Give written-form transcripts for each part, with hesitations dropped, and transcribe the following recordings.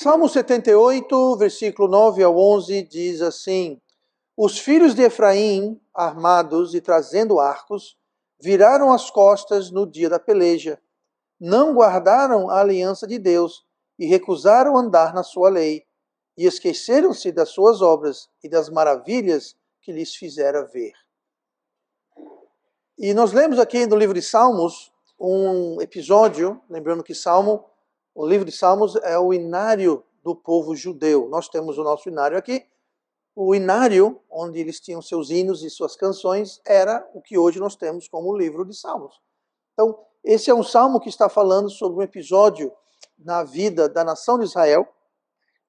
Salmo 78, versículo 9 ao 11, diz assim: Os filhos de Efraim, armados e trazendo arcos, viraram as costas no dia da peleja. Não guardaram a aliança de Deus e recusaram andar na sua lei, e esqueceram-se das suas obras e das maravilhas que lhes fizera ver. E nós lemos aqui no livro de Salmos um episódio, lembrando que o livro de Salmos é o inário do povo judeu. Nós temos o nosso inário aqui. O inário, onde eles tinham seus hinos e suas canções, era o que hoje nós temos como o livro de Salmos. Então, esse é um salmo que está falando sobre um episódio na vida da nação de Israel,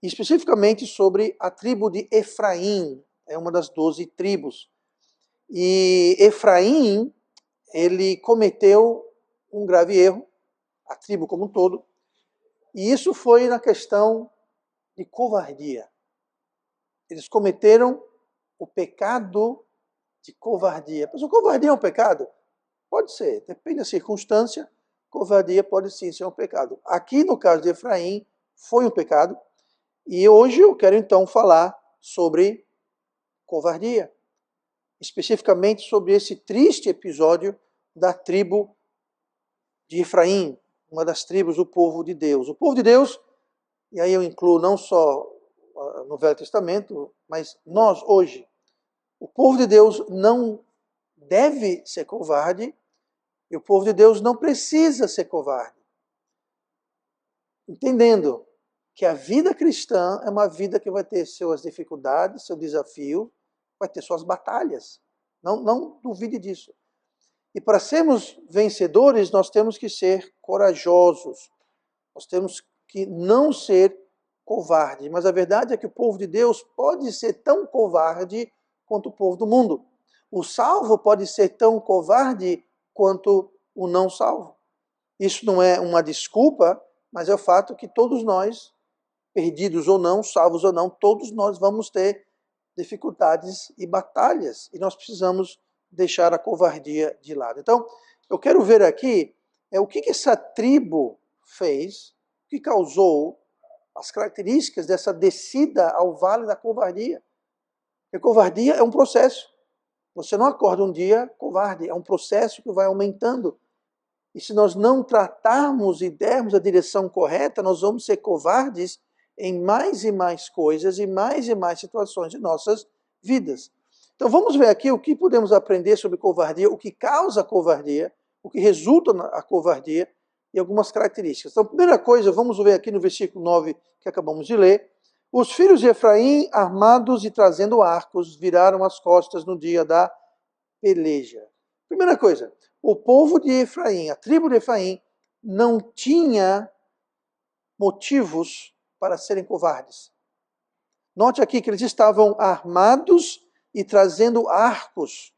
especificamente sobre a tribo de Efraim, é uma das 12 tribos. E Efraim, ele cometeu um grave erro, a tribo como um todo, e isso foi na questão de covardia. Eles cometeram o pecado de covardia. Mas o covardia é um pecado? Pode ser, depende da circunstância, covardia pode sim ser um pecado. Aqui no caso de Efraim, foi um pecado, e hoje eu quero então falar sobre covardia, especificamente sobre esse triste episódio da tribo de Efraim, uma das tribos do povo de Deus. O povo de Deus, e aí eu incluo não só no Velho Testamento, mas nós hoje, o povo de Deus não deve ser covarde, e o povo de Deus não precisa ser covarde. Entendendo que a vida cristã é uma vida que vai ter suas dificuldades, seu desafio, vai ter suas batalhas. Não duvide disso. E para sermos vencedores, nós temos que ser corajosos. Nós temos que não ser covardes. Mas a verdade é que o povo de Deus pode ser tão covarde quanto o povo do mundo. O salvo pode ser tão covarde quanto o não salvo. Isso não é uma desculpa, mas é o fato que todos nós, perdidos ou não, salvos ou não, todos nós vamos ter dificuldades e batalhas. E nós precisamos deixar a covardia de lado. Então, eu quero ver aqui o que essa tribo fez, o que causou as características dessa descida ao vale da covardia. Porque covardia é um processo. Você não acorda um dia covarde, é um processo que vai aumentando. E se nós não tratarmos e dermos a direção correta, nós vamos ser covardes em mais e mais coisas e mais situações de nossas vidas. Então vamos ver aqui o que podemos aprender sobre covardia, o que causa a covardia, o que resulta na covardia e algumas características. Então, primeira coisa, vamos ver aqui no versículo 9 que acabamos de ler. Os filhos de Efraim, armados e trazendo arcos, viraram as costas no dia da peleja. Primeira coisa, o povo de Efraim, a tribo de Efraim, não tinha motivos para serem covardes. Note aqui que eles estavam armados e trazendo arcos.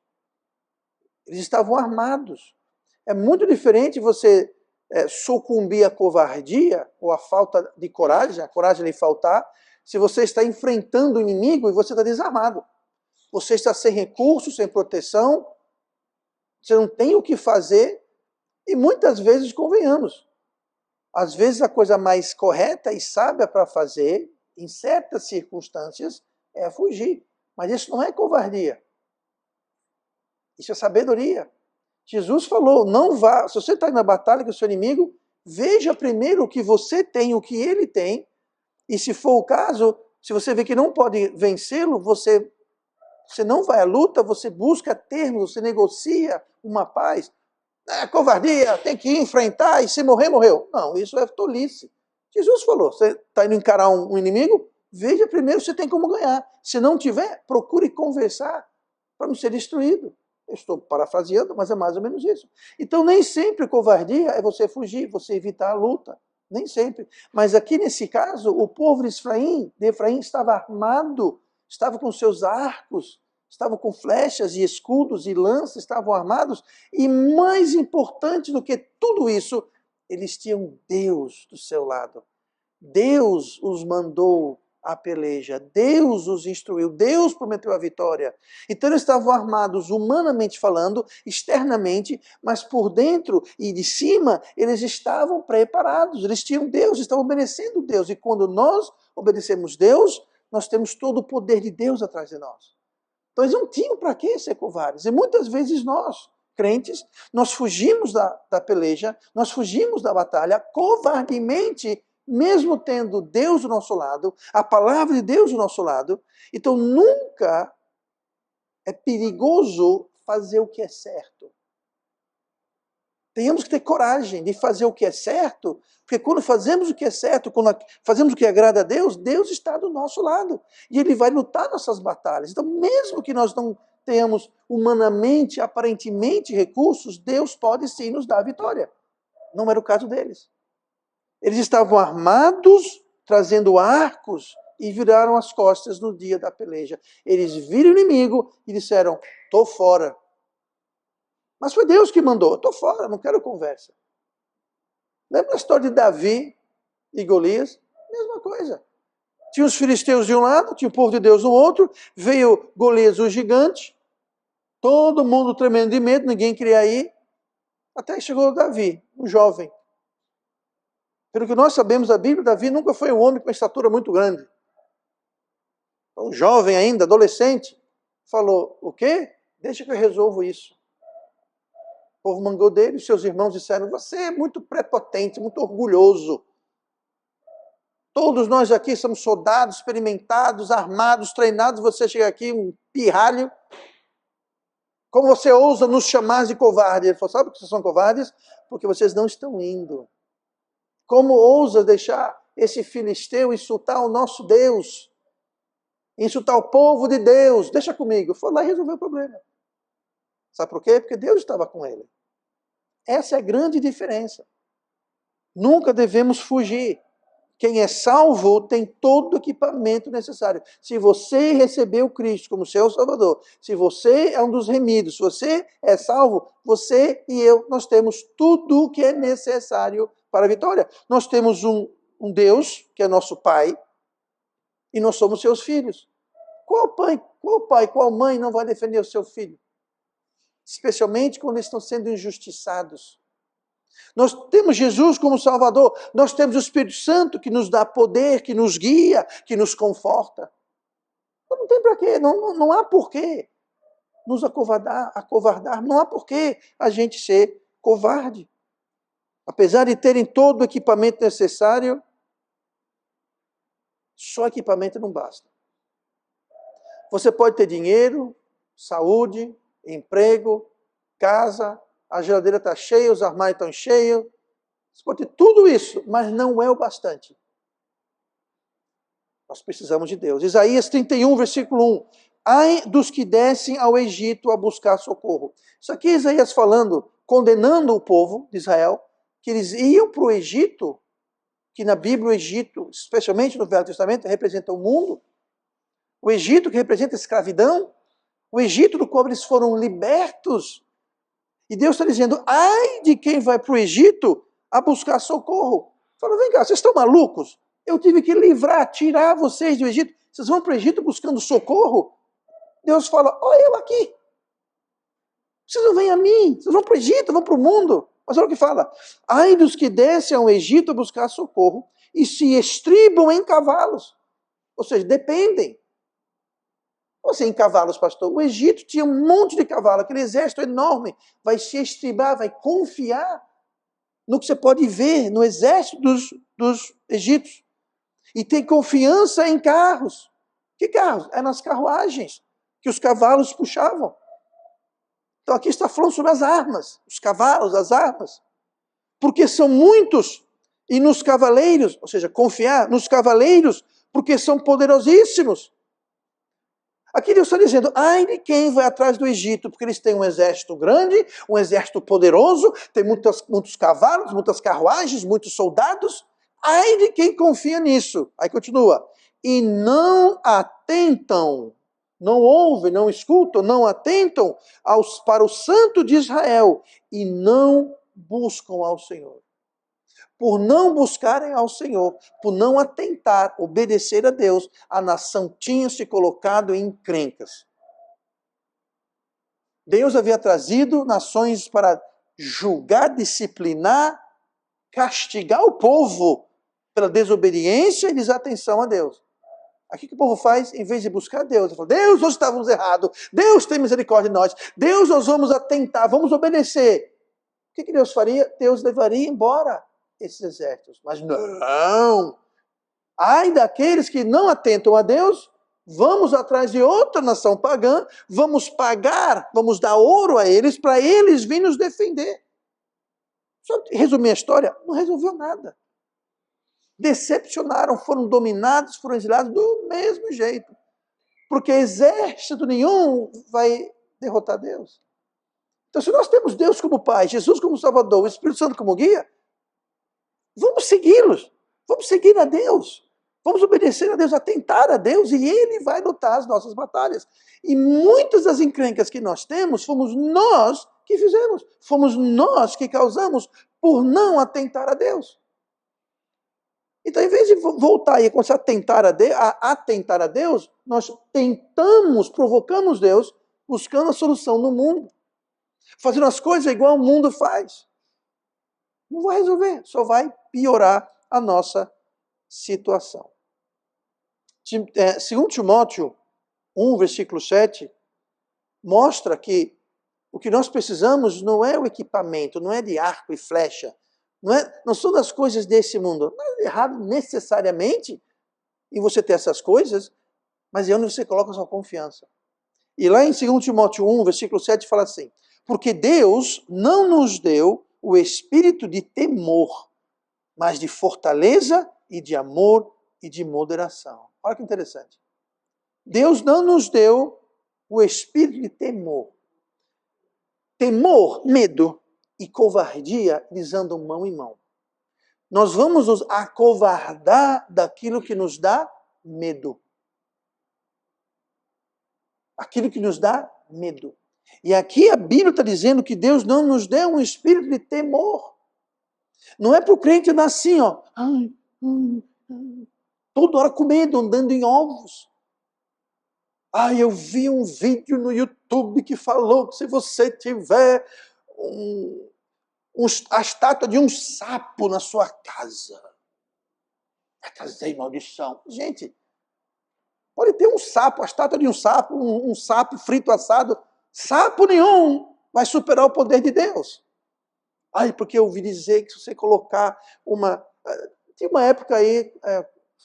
Eles estavam armados. É muito diferente você sucumbir à covardia ou à falta de coragem, a coragem lhe faltar, se você está enfrentando o inimigo e você está desarmado. Você está sem recursos, sem proteção, você não tem o que fazer e muitas vezes, convenhamos, às vezes a coisa mais correta e sábia para fazer, em certas circunstâncias, é fugir. Mas isso não é covardia. Isso é sabedoria. Jesus falou, não vá, se você está na batalha com o seu inimigo, veja primeiro o que você tem, o que ele tem, e se for o caso, se você vê que não pode vencê-lo, você não vai à luta, você busca termos, você negocia uma paz. É covardia, tem que ir enfrentar e se morrer, morreu. Não, isso é tolice. Jesus falou, você está indo encarar um inimigo, veja primeiro se tem como ganhar. Se não tiver, procure conversar para não ser destruído. Eu estou parafraseando, mas é mais ou menos isso. Então, nem sempre covardia é você fugir, você evitar a luta. Nem sempre. Mas aqui nesse caso, o povo de Efraim estava armado, estava com seus arcos, estavam com flechas e escudos e lanças, estavam armados. E mais importante do que tudo isso, eles tinham Deus do seu lado. Deus os mandou a peleja. Deus os instruiu, Deus prometeu a vitória. Então eles estavam armados humanamente falando, externamente, mas por dentro e de cima eles estavam preparados. Eles tinham Deus, estavam obedecendo Deus. E quando nós obedecemos Deus, nós temos todo o poder de Deus atrás de nós. Então eles não tinham para que ser covardes. E muitas vezes nós, crentes, nós fugimos da peleja, nós fugimos da batalha covardemente, mesmo tendo Deus do nosso lado, a palavra de Deus do nosso lado. Então nunca é perigoso fazer o que é certo. Tenhamos que ter coragem de fazer o que é certo, porque quando fazemos o que é certo, quando fazemos o que agrada a Deus, Deus está do nosso lado. E Ele vai lutar nossas batalhas. Então, mesmo que nós não tenhamos humanamente, aparentemente, recursos, Deus pode sim nos dar a vitória. Não era o caso deles. Eles estavam armados, trazendo arcos, e viraram as costas no dia da peleja. Eles viram o inimigo e disseram, estou fora. Mas foi Deus que mandou, estou fora, não quero conversa. Lembra a história de Davi e Golias? Mesma coisa. Tinha os filisteus de um lado, tinha o povo de Deus no outro, veio Golias o gigante, todo mundo tremendo de medo, ninguém queria ir, até que chegou Davi, um jovem. Pelo que nós sabemos da Bíblia, Davi nunca foi um homem com estatura muito grande. Um jovem ainda, adolescente, falou, o quê? Deixa que eu resolvo isso. O povo mangou dele, seus irmãos disseram, você é muito prepotente, muito orgulhoso. Todos nós aqui somos soldados, experimentados, armados, treinados, você chega aqui, um pirralho. Como você ousa nos chamar de covarde? Ele falou, sabe por que vocês são covardes? Porque vocês não estão indo. Como ousa deixar esse filisteu insultar o nosso Deus? Insultar o povo de Deus? Deixa comigo. Foi lá e resolveu o problema. Sabe por quê? Porque Deus estava com ele. Essa é a grande diferença. Nunca devemos fugir. Quem é salvo tem todo o equipamento necessário. Se você recebeu Cristo como seu Salvador, se você é um dos remidos, se você é salvo, você e eu, nós temos tudo o que é necessário para a vitória. Nós temos um Deus, que é nosso Pai, e nós somos seus filhos. Qual pai, qual mãe não vai defender o seu filho? Especialmente quando eles estão sendo injustiçados. Nós temos Jesus como Salvador, nós temos o Espírito Santo que nos dá poder, que nos guia, que nos conforta. Então não tem para quê, não há porquê nos acovardar, não há porquê a gente ser covarde. Apesar de terem todo o equipamento necessário, só equipamento não basta. Você pode ter dinheiro, saúde, emprego, casa, a geladeira está cheia, os armários estão cheios. Você pode ter tudo isso, mas não é o bastante. Nós precisamos de Deus. Isaías 31, versículo 1. Ai dos que descem ao Egito a buscar socorro. Isso aqui é Isaías falando, condenando o povo de Israel, que eles iam para o Egito, que na Bíblia o Egito, especialmente no Velho Testamento, representa o mundo. O Egito que representa a escravidão. O Egito do qual eles foram libertos. E Deus está dizendo, ai de quem vai para o Egito a buscar socorro. Fala, vem cá, vocês estão malucos? Eu tive que livrar, tirar vocês do Egito. Vocês vão para o Egito buscando socorro? Deus fala, olha eu aqui. Vocês não vêm a mim, vocês vão para o Egito, vão para o mundo. Mas olha o que fala. Ai dos que descem ao Egito a buscar socorro e se estribam em cavalos. Ou seja, dependem. Como assim em cavalos, pastor? O Egito tinha um monte de cavalo, aquele exército enorme. Vai se estribar, vai confiar no que você pode ver no exército dos egípcios. E tem confiança em carros. Que carros? É nas carruagens que os cavalos puxavam. Então aqui está falando sobre as armas, os cavalos, as armas. Porque são muitos. E nos cavaleiros, ou seja, confiar nos cavaleiros, porque são poderosíssimos. Aqui Deus está dizendo, ai de quem vai atrás do Egito, porque eles têm um exército grande, um exército poderoso, tem muitos cavalos, muitas carruagens, muitos soldados. Ai de quem confia nisso. Aí continua. E não atentam, não ouvem, não escutam, não atentam para o Santo de Israel e não buscam ao Senhor. por não buscarem ao Senhor, por não atentar, obedecer a Deus, a nação tinha se colocado em encrencas. Deus havia trazido nações para julgar, disciplinar, castigar o povo pela desobediência e desatenção a Deus. Aqui o que o povo faz, em vez de buscar Deus, ele fala, Deus, nós estávamos errados, Deus tem misericórdia de nós, Deus, nós vamos atentar, vamos obedecer. O que Deus faria? Deus levaria embora esses exércitos. Mas não! Ai daqueles que não atentam a Deus, vamos atrás de outra nação pagã, vamos pagar, vamos dar ouro a eles, para eles virem nos defender. Só resumir a história, não resolveu nada. Decepcionaram, foram dominados, foram exilados do mesmo jeito. Porque exército nenhum vai derrotar Deus. Então, se nós temos Deus como Pai, Jesus como Salvador, o Espírito Santo como guia, vamos segui-los, vamos seguir a Deus, vamos obedecer a Deus, atentar a Deus, e Ele vai lutar as nossas batalhas. E muitas das encrencas que nós temos, fomos nós que fizemos, fomos nós que causamos por não atentar a Deus. Então, em vez de voltar e começar a atentar a Deus, nós tentamos, provocamos Deus, buscando a solução no mundo. Fazendo as coisas igual o mundo faz. Não vai resolver, só vai piorar a nossa situação. 2 Timóteo 1, versículo 7, mostra que o que nós precisamos não é o equipamento, não é de arco e flecha, não são das coisas desse mundo. Não é errado necessariamente em você ter essas coisas, mas é onde você coloca a sua confiança. E lá em 2 Timóteo 1, versículo 7, fala assim, porque Deus não nos deu o espírito de temor, mas de fortaleza e de amor e de moderação. Olha que interessante. Deus não nos deu o espírito de temor. Temor, medo e covardia, eles andam mão em mão. Nós vamos nos acovardar daquilo que nos dá medo. Aquilo que nos dá medo. E aqui a Bíblia está dizendo que Deus não nos deu um espírito de temor. Não é para o crente andar assim, ó, toda hora com medo, andando em ovos. Eu vi um vídeo no YouTube que falou que se você tiver a estátua de um sapo na sua casa, vai trazer maldição. Gente, pode ter um sapo, a estátua de um sapo, um sapo frito assado, sapo nenhum vai superar o poder de Deus. Porque eu ouvi dizer que se você colocar tinha uma época aí,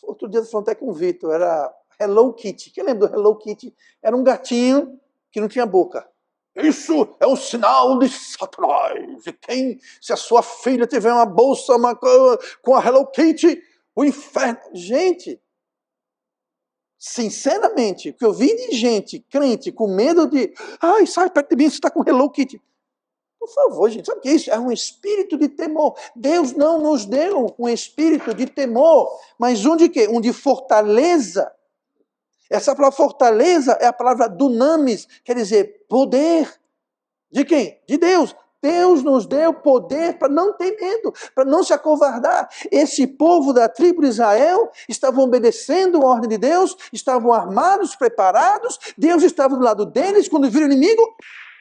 outro dia eu falei até com o Vitor, era Hello Kitty. Quem lembra do Hello Kitty? Era um gatinho que não tinha boca. Isso é um sinal de Satanás. E se a sua filha tiver uma bolsa com a Hello Kitty, o inferno... Gente, sinceramente, o que eu vi de gente crente com medo de... sai perto de mim, você está com Hello Kitty. Por favor, gente, sabe o que é isso? É um espírito de temor. Deus não nos deu um espírito de temor, mas um de quê? Um de fortaleza. Essa palavra fortaleza é a palavra dunamis, quer dizer poder. De quem? De Deus. Deus nos deu poder para não ter medo, para não se acovardar. Esse povo da tribo de Israel estavam obedecendo a ordem de Deus, estavam armados, preparados, Deus estava do lado deles, quando viram o inimigo,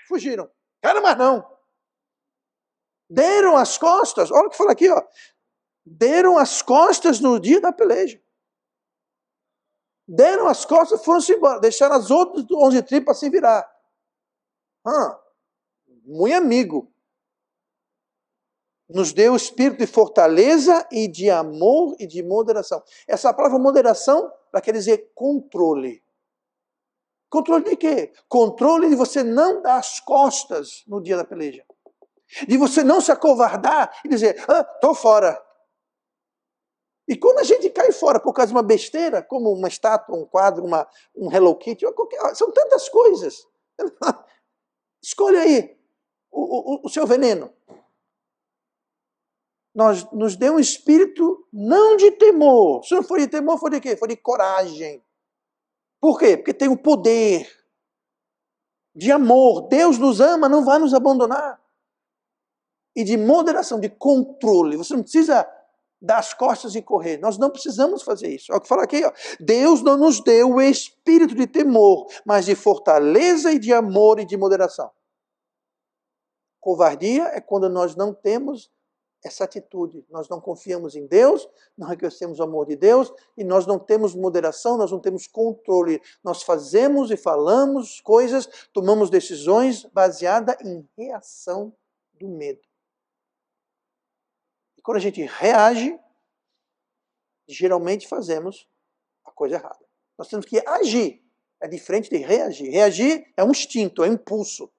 fugiram. Quero mais não. Deram as costas, olha o que fala aqui, ó. Deram as costas no dia da peleja. Deram as costas e foram-se embora. Deixaram as outras 11 tribos para se virar. Muito amigo. Nos deu o espírito de fortaleza e de amor e de moderação. Essa palavra moderação quer dizer controle. Controle de quê? Controle de você não dar as costas no dia da peleja. De você não se acovardar e dizer, estou fora. E quando a gente cai fora por causa de uma besteira, como uma estátua, um quadro, um Hello Kitty, são tantas coisas. Escolha aí o seu veneno. Nos deu um espírito não de temor. Se não for de temor, foi de quê? Foi de coragem. Por quê? Porque tem o poder de amor. Deus nos ama, não vai nos abandonar. E de moderação, de controle. Você não precisa dar as costas e correr. Nós não precisamos fazer isso. É o que fala aqui, ó. Deus não nos deu o espírito de temor, mas de fortaleza e de amor e de moderação. Covardia é quando nós não temos essa atitude. Nós não confiamos em Deus, não reconhecemos o amor de Deus e nós não temos moderação, nós não temos controle. Nós fazemos e falamos coisas, tomamos decisões baseadas em reação do medo. E quando a gente reage, geralmente fazemos a coisa errada. Nós temos que agir. É diferente de reagir. Reagir é um instinto, é um impulso.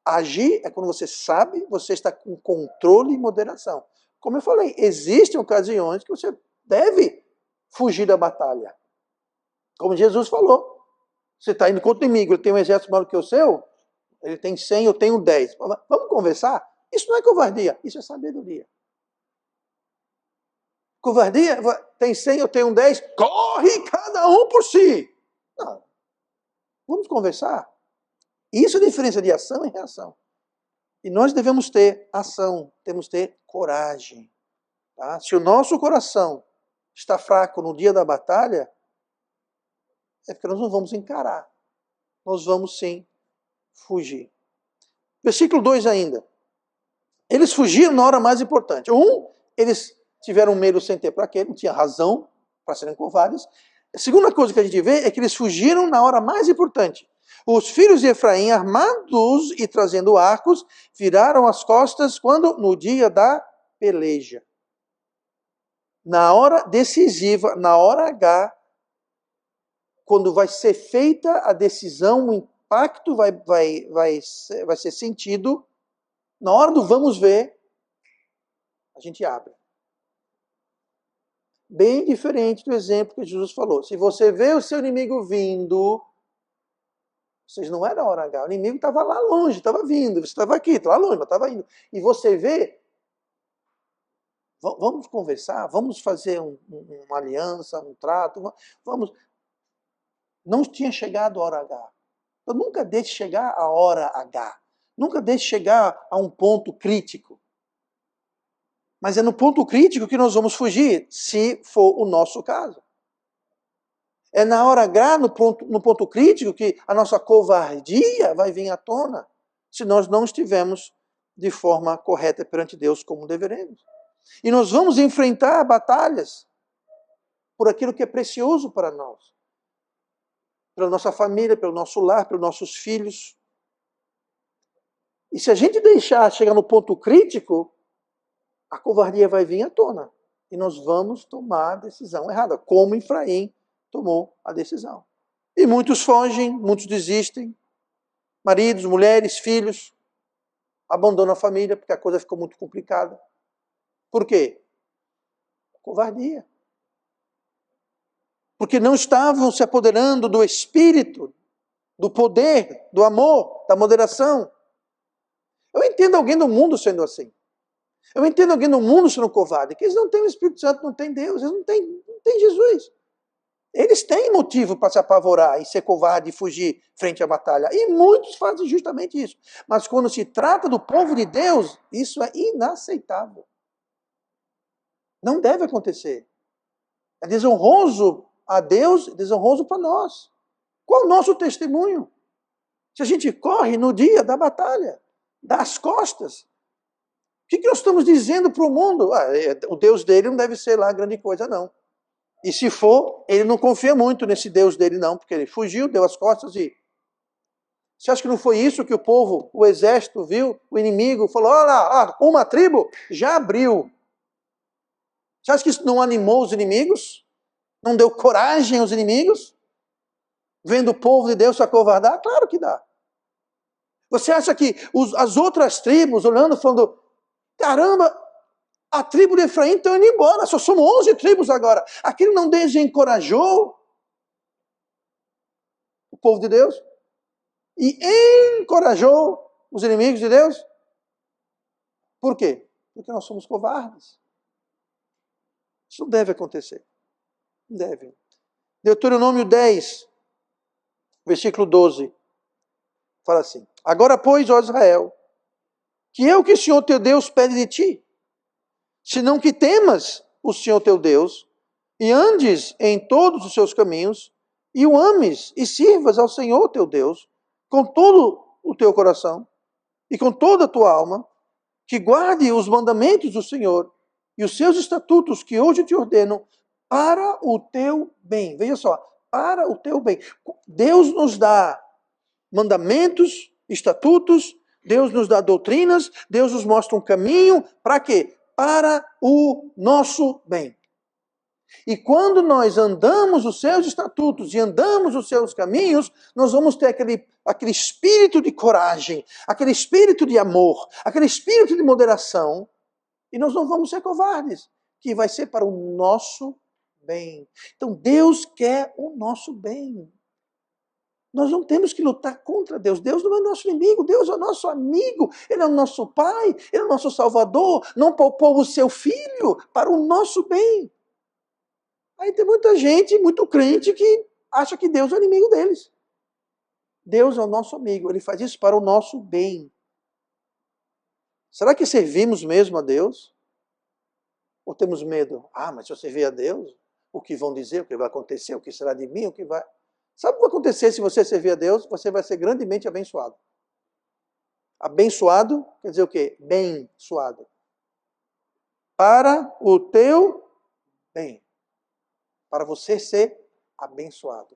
Agir é quando você sabe, você está com controle e moderação. Como eu falei, existem ocasiões que você deve fugir da batalha. Como Jesus falou. Você está indo contra o inimigo, ele tem um exército maior que o seu, ele tem 100, eu tenho 10. Vamos conversar? Isso não é covardia, isso é sabedoria. Covardia, tem 100, eu tenho 10, corre cada um por si. Não. Vamos conversar. Isso é a diferença de ação e reação. E nós devemos ter ação, temos que ter coragem. Tá? Se o nosso coração está fraco no dia da batalha, é porque nós não vamos encarar. Nós vamos sim fugir. Versículo 2 ainda. Eles fugiram na hora mais importante. Eles tiveram medo sem ter para quê, não tinha razão para serem covardes. A segunda coisa que a gente vê é que eles fugiram na hora mais importante. Os filhos de Efraim, armados e trazendo arcos, viraram as costas quando? No dia da peleja. Na hora decisiva, na hora H, quando vai ser feita a decisão, o impacto vai ser sentido, na hora do vamos ver, a gente abre. Bem diferente do exemplo que Jesus falou. Se você vê o seu inimigo vindo, vocês não era a hora H, o inimigo estava lá longe, estava vindo, você estava aqui, estava longe, mas estava indo. E você vê, vamos conversar, vamos fazer uma aliança, um trato, vamos. Não tinha chegado a hora H. Então nunca deixe chegar a hora H. Nunca deixe chegar a um ponto crítico. Mas é no ponto crítico que nós vamos fugir, se for o nosso caso. É na hora H, no ponto crítico, que a nossa covardia vai vir à tona, se nós não estivermos de forma correta perante Deus como deveremos. E nós vamos enfrentar batalhas por aquilo que é precioso para nós. Pela nossa família, pelo nosso lar, pelos nossos filhos. E se a gente deixar chegar no ponto crítico, a covardia vai vir à tona. E nós vamos tomar a decisão errada, como Efraim tomou a decisão. E muitos fogem, muitos desistem. Maridos, mulheres, filhos, abandonam a família porque a coisa ficou muito complicada. Por quê? Covardia. Porque não estavam se apoderando do espírito, do poder, do amor, da moderação. Eu entendo alguém do mundo sendo assim. Eu entendo alguém no mundo sendo covarde, que eles não têm o Espírito Santo, não têm Deus, eles não têm Jesus. Eles têm motivo para se apavorar e ser covarde e fugir frente à batalha. E muitos fazem justamente isso. Mas quando se trata do povo de Deus, isso é inaceitável. Não deve acontecer. É desonroso a Deus, é desonroso para nós. Qual o nosso testemunho? Se a gente corre no dia da batalha, das costas, o que nós estamos dizendo para o mundo? O Deus dele não deve ser lá grande coisa, não. E se for, ele não confia muito nesse Deus dele, não, porque ele fugiu, deu as costas e... Você acha que não foi isso que o povo, o exército viu? O inimigo falou, olha lá, uma tribo já abriu. Você acha que isso não animou os inimigos? Não deu coragem aos inimigos? Vendo o povo de Deus se acovardar? Claro que dá. Você acha que as outras tribos, olhando, falando, caramba, a tribo de Efraim está indo embora, só somos 11 tribos agora. Aquilo não desencorajou o povo de Deus? E encorajou os inimigos de Deus? Por quê? Porque nós somos covardes. Isso não deve acontecer. Não deve. Deuteronômio 10, versículo 12, fala assim, agora, pois, ó Israel, que é o que o Senhor teu Deus pede de ti? senão que temas o Senhor teu Deus, e andes em todos os seus caminhos, e o ames, e sirvas ao Senhor teu Deus, com todo o teu coração, e com toda a tua alma, que guarde os mandamentos do Senhor, e os seus estatutos que hoje te ordeno, para o teu bem. Veja só, para o teu bem. Deus nos dá mandamentos, estatutos, Deus nos dá doutrinas, Deus nos mostra um caminho, para quê? Para o nosso bem. E quando nós andamos os seus estatutos e andamos os seus caminhos, nós vamos ter aquele espírito de coragem, aquele espírito de amor, aquele espírito de moderação, e nós não vamos ser covardes, que vai ser para o nosso bem. Então Deus quer o nosso bem. Nós não temos que lutar contra Deus. Deus não é nosso inimigo, Deus é o nosso amigo. Ele é o nosso Pai, Ele é o nosso Salvador. Não poupou o seu Filho para o nosso bem. Aí tem muita gente, muito crente, que acha que Deus é o inimigo deles. Deus é o nosso amigo, Ele faz isso para o nosso bem. Será que servimos mesmo a Deus? Ou temos medo? Ah, mas se eu servir a Deus, o que vão dizer, o que vai acontecer, o que será de mim, o que vai... Sabe o que vai acontecer se você servir a Deus? Você vai ser grandemente abençoado. Abençoado quer dizer o quê? Bem-suado. Para o teu bem. Para você ser abençoado.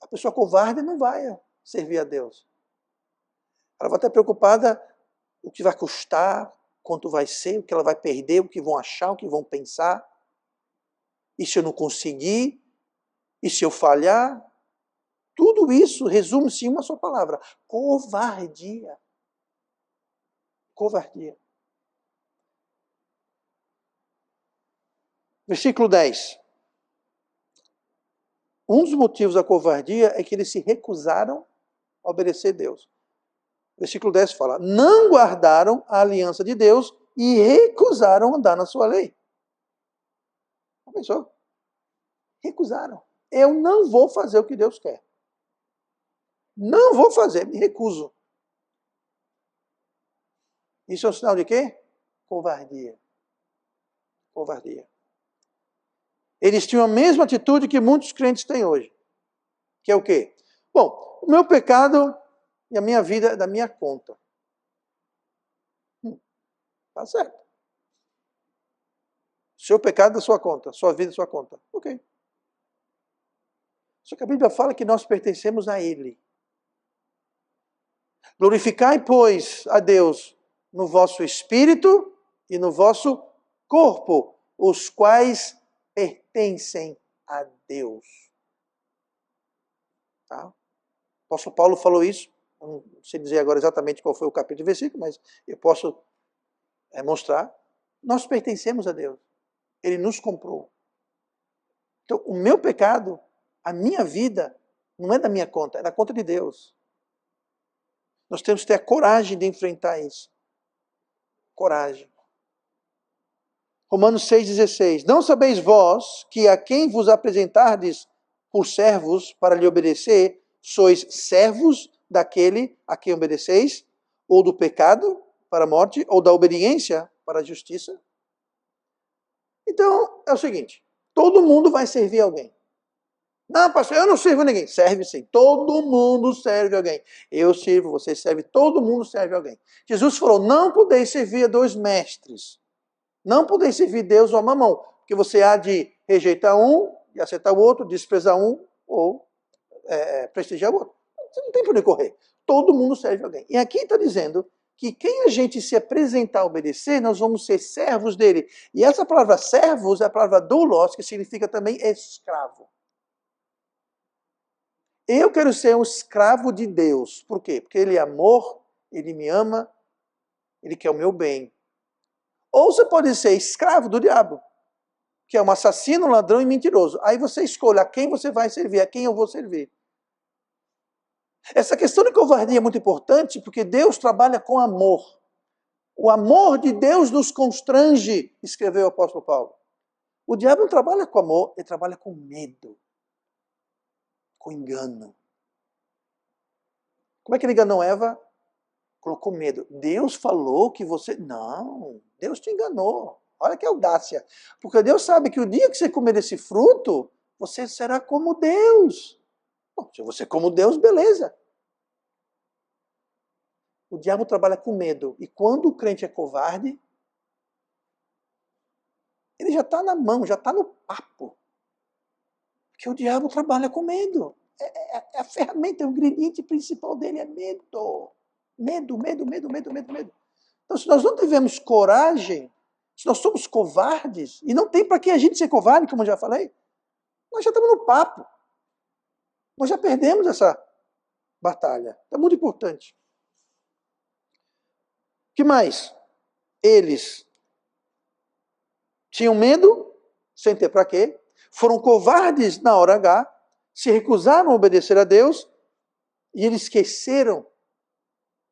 A pessoa covarde não vai servir a Deus. Ela vai estar preocupada o que vai custar, quanto vai ser, o que ela vai perder, o que vão achar, o que vão pensar. E se eu não conseguir? E se eu falhar? Tudo isso resume-se em uma só palavra: covardia. Covardia. Versículo 10. Um dos motivos da covardia é que eles se recusaram a obedecer a Deus. Versículo 10 fala: não guardaram a aliança de Deus e recusaram andar na sua lei. Já pensou? Recusaram. Eu não vou fazer o que Deus quer. Não vou fazer, me recuso. Isso é um sinal de quê? Covardia. Covardia. Eles tinham a mesma atitude que muitos crentes têm hoje. Que é o quê? Bom, o meu pecado e a minha vida é da minha conta. Tá certo. Seu pecado é da sua conta, sua vida é da sua conta. Ok. Só que a Bíblia fala que nós pertencemos a Ele. Glorificai, pois, a Deus no vosso espírito e no vosso corpo, os quais pertencem a Deus. Tá? O apóstolo Paulo falou isso. Eu não sei dizer agora exatamente qual foi o capítulo e versículo, mas eu posso mostrar. Nós pertencemos a Deus. Ele nos comprou. Então, o meu pecado, a minha vida, não é da minha conta, é da conta de Deus. Nós temos que ter a coragem de enfrentar isso. Coragem. Romanos 6,16. Não sabeis vós que a quem vos apresentardes por servos para lhe obedecer, sois servos daquele a quem obedeceis, ou do pecado para a morte, ou da obediência para a justiça? Então, é o seguinte, todo mundo vai servir alguém. Não, pastor, eu não sirvo a ninguém. Serve sim. Todo mundo serve alguém. Eu sirvo, você serve, todo mundo serve alguém. Jesus falou, não podeis servir a dois mestres. Não podeis servir Deus ou a mamão. Porque você há de rejeitar um e aceitar o outro, desprezar um ou prestigiar o outro. Você não tem por onde correr. Todo mundo serve alguém. E aqui está dizendo que quem a gente se apresentar a obedecer, nós vamos ser servos dele. E essa palavra servos é a palavra doulos, que significa também escravo. Eu quero ser um escravo de Deus. Por quê? Porque Ele é amor, Ele me ama, Ele quer o meu bem. Ou você pode ser escravo do diabo, que é um assassino, ladrão e mentiroso. Aí você escolhe a quem você vai servir, a quem eu vou servir. Essa questão de covardia é muito importante, porque Deus trabalha com amor. O amor de Deus nos constrange, escreveu o apóstolo Paulo. O diabo não trabalha com amor, ele trabalha com medo, com engano. Como é que ele enganou Eva? Colocou medo. Deus falou que você... Não, Deus te enganou. Olha que audácia. Porque Deus sabe que o dia que você comer desse fruto, você será como Deus. Bom, se você é como Deus, beleza. O diabo trabalha com medo. E quando o crente é covarde, ele já está na mão, já está no papo. Porque o diabo trabalha com medo. É a ferramenta, o ingrediente principal dele é medo. Medo, medo, medo, medo, medo, medo. Então, se nós não tivermos coragem, se nós somos covardes, e não tem para que a gente ser covarde, como eu já falei, nós já estamos no papo. Nós já perdemos essa batalha. É muito importante. O que mais? Eles tinham medo, sem ter para quê, foram covardes na hora H, se recusaram a obedecer a Deus, e eles esqueceram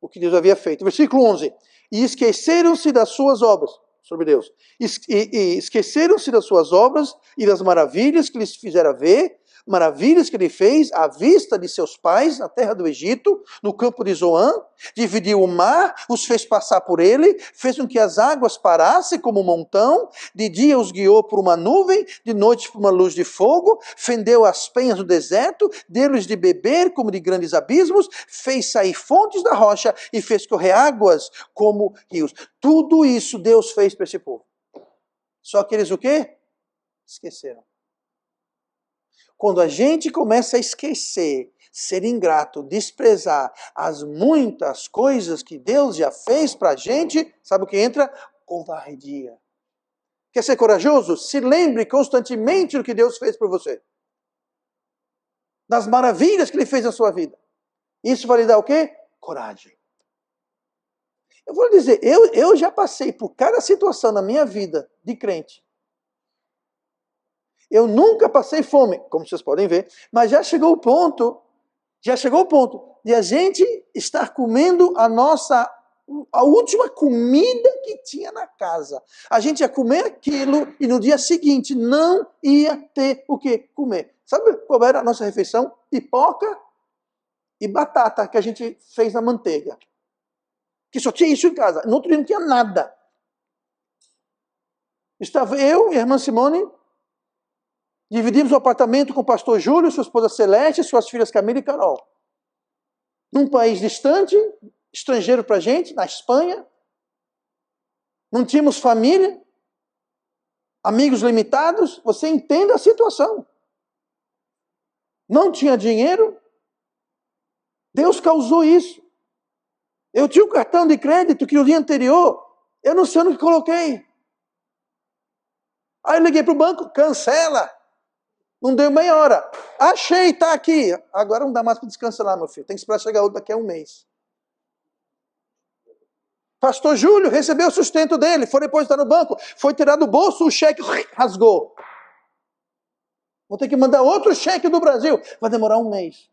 o que Deus havia feito. Versículo 11. E esqueceram-se das suas obras, sobre Deus. E esqueceram-se das suas obras e das maravilhas que lhes fizera ver, maravilhas que ele fez à vista de seus pais na terra do Egito, no campo de Zoã, dividiu o mar, os fez passar por ele, fez com que as águas parassem como um montão, de dia os guiou por uma nuvem, de noite por uma luz de fogo, fendeu as penhas do deserto, deu-lhes de beber como de grandes abismos, fez sair fontes da rocha e fez correr águas como rios. Tudo isso Deus fez para esse povo. Só que eles o quê? Esqueceram. Quando a gente começa a esquecer, ser ingrato, desprezar as muitas coisas que Deus já fez para a gente, sabe o que entra? Covardia. Quer ser corajoso? Se lembre constantemente do que Deus fez por você. Das maravilhas que Ele fez na sua vida. Isso vai lhe dar o quê? Coragem. Eu vou lhe dizer, eu já passei por cada situação na minha vida de crente. Eu nunca passei fome, como vocês podem ver, mas já chegou o ponto de a gente estar comendo a última comida que tinha na casa. A gente ia comer aquilo e no dia seguinte não ia ter o que comer. Sabe qual era a nossa refeição? Pipoca e batata que a gente fez na manteiga. Que só tinha isso em casa. No outro dia não tinha nada. Estava eu e a irmã Simone. Dividimos o apartamento com o pastor Júlio, sua esposa Celeste, suas filhas Camila e Carol. Num país distante, estrangeiro para a gente, na Espanha. Não tínhamos família, amigos limitados. Você entende a situação. Não tinha dinheiro. Deus causou isso. Eu tinha um cartão de crédito que no dia anterior, eu não sei onde que coloquei. Aí eu liguei para o banco, cancela. Não deu meia hora. Achei, tá aqui. Agora não dá mais para descancelar, meu filho. Tem que esperar chegar outro daqui a um mês. Pastor Júlio recebeu o sustento dele. Foi depositar no banco. Foi tirar do bolso, o cheque rasgou. Vou ter que mandar outro cheque do Brasil. Vai demorar um mês.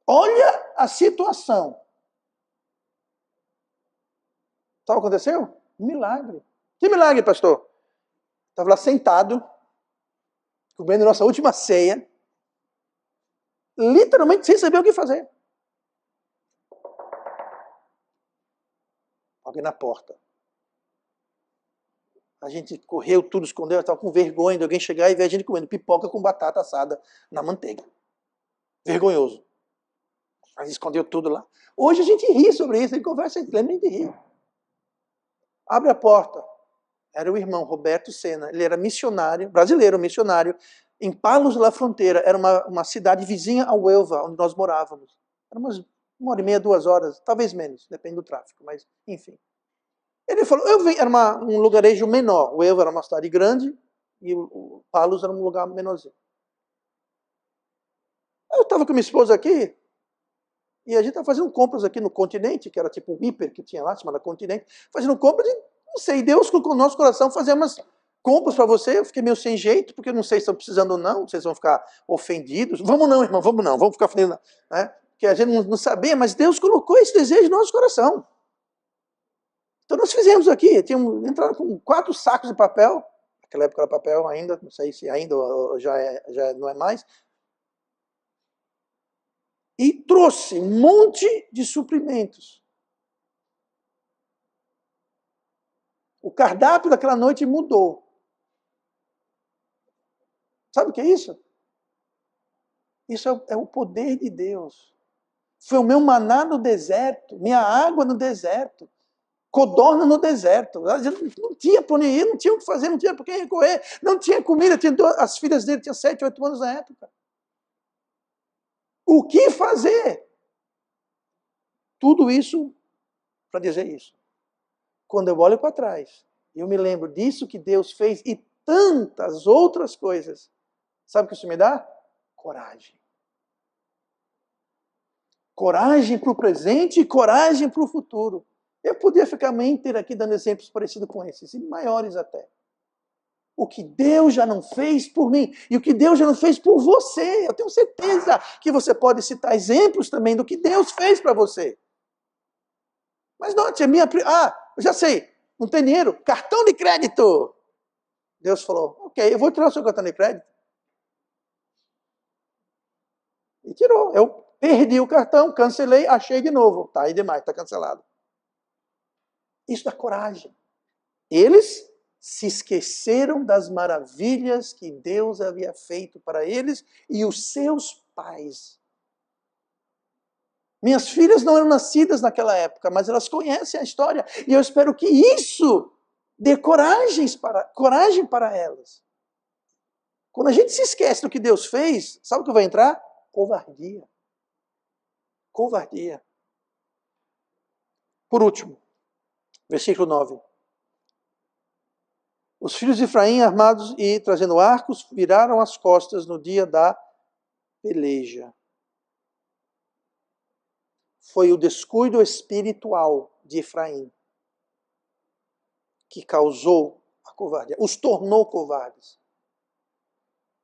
Olha a situação. Sabe o que aconteceu? Um milagre. Que milagre, pastor? Estava lá sentado, comendo nossa última ceia, literalmente sem saber o que fazer. Alguém na porta. A gente correu tudo, escondeu, estava com vergonha de alguém chegar e ver a gente comendo pipoca com batata assada na manteiga. Vergonhoso. A gente escondeu tudo lá. Hoje a gente ri sobre isso, a gente conversa, a gente lembra de rir. Abre a porta. Era o irmão Roberto Sena. Ele era missionário, brasileiro missionário, em Palos da Fronteira. Era uma cidade vizinha a Huelva, onde nós morávamos. Era umas 1h30, 2 horas, talvez menos, depende do tráfego, mas enfim. Ele falou, era um lugarejo menor. Huelva era uma cidade grande e o Palos era um lugar menorzinho. Eu estava com minha esposa aqui e a gente estava fazendo compras aqui no Continente, que era tipo um hiper que tinha lá, chamada Continente, fazendo compras e, não sei, Deus colocou no nosso coração fazer umas compras para você. Eu fiquei meio sem jeito, porque eu não sei se estão precisando ou não, vocês vão ficar ofendidos. Vamos não, irmão, vamos ficar ofendidos, né? Porque a gente não sabia, mas Deus colocou esse desejo no nosso coração. Então nós fizemos aqui, entraram com 4 sacos de papel, naquela época era papel ainda, não sei se ainda já não é mais, e trouxe um monte de suprimentos. O cardápio daquela noite mudou. Sabe o que é isso? Isso é o poder de Deus. Foi o meu maná no deserto, minha água no deserto, codorna no deserto. Não tinha por onde ir, não tinha o que fazer, não tinha por quem recorrer, não tinha comida. As filhas dele tinham 7, 8 anos na época. O que fazer? Tudo isso para dizer isso. Quando eu olho para trás, eu me lembro disso que Deus fez e tantas outras coisas. Sabe o que isso me dá? Coragem. Coragem para o presente e coragem para o futuro. Eu podia ficar a manhã inteira aqui dando exemplos parecidos com esses, e maiores até. O que Deus já não fez por mim e o que Deus já não fez por você. Eu tenho certeza que você pode citar exemplos também do que Deus fez para você. Mas note, eu já sei, não tem dinheiro, cartão de crédito. Deus falou, ok, eu vou tirar o seu cartão de crédito. E tirou. Eu perdi o cartão, cancelei, achei de novo. Tá aí demais, tá cancelado. Isso dá coragem. Eles se esqueceram das maravilhas que Deus havia feito para eles e os seus pais. Minhas filhas não eram nascidas naquela época, mas elas conhecem a história. E eu espero que isso dê coragem para elas. Quando a gente se esquece do que Deus fez, sabe o que vai entrar? Covardia. Covardia. Por último, versículo 9. Os filhos de Efraim, armados e trazendo arcos, viraram as costas no dia da peleja. Foi o descuido espiritual de Efraim que causou a covardia, os tornou covardes.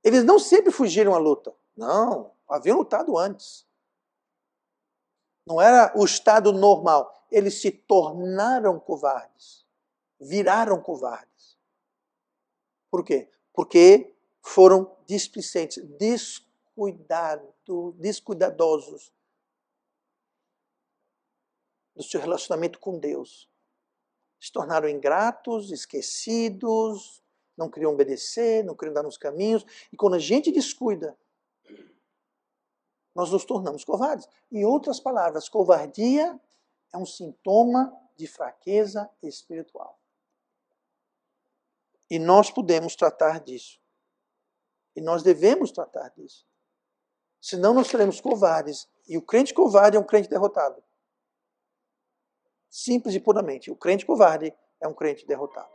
Eles não sempre fugiram à luta. Não, haviam lutado antes. Não era o estado normal. Eles se tornaram covardes. Viraram covardes. Por quê? Porque foram displicentes, descuidadosos do seu relacionamento com Deus. Se tornaram ingratos, esquecidos, não queriam obedecer, não queriam dar nos caminhos. E quando a gente descuida, nós nos tornamos covardes. Em outras palavras, covardia é um sintoma de fraqueza espiritual. E nós podemos tratar disso. E nós devemos tratar disso. Senão nós seremos covardes. E o crente covarde é um crente derrotado. Simples e puramente. O crente covarde é um crente derrotado.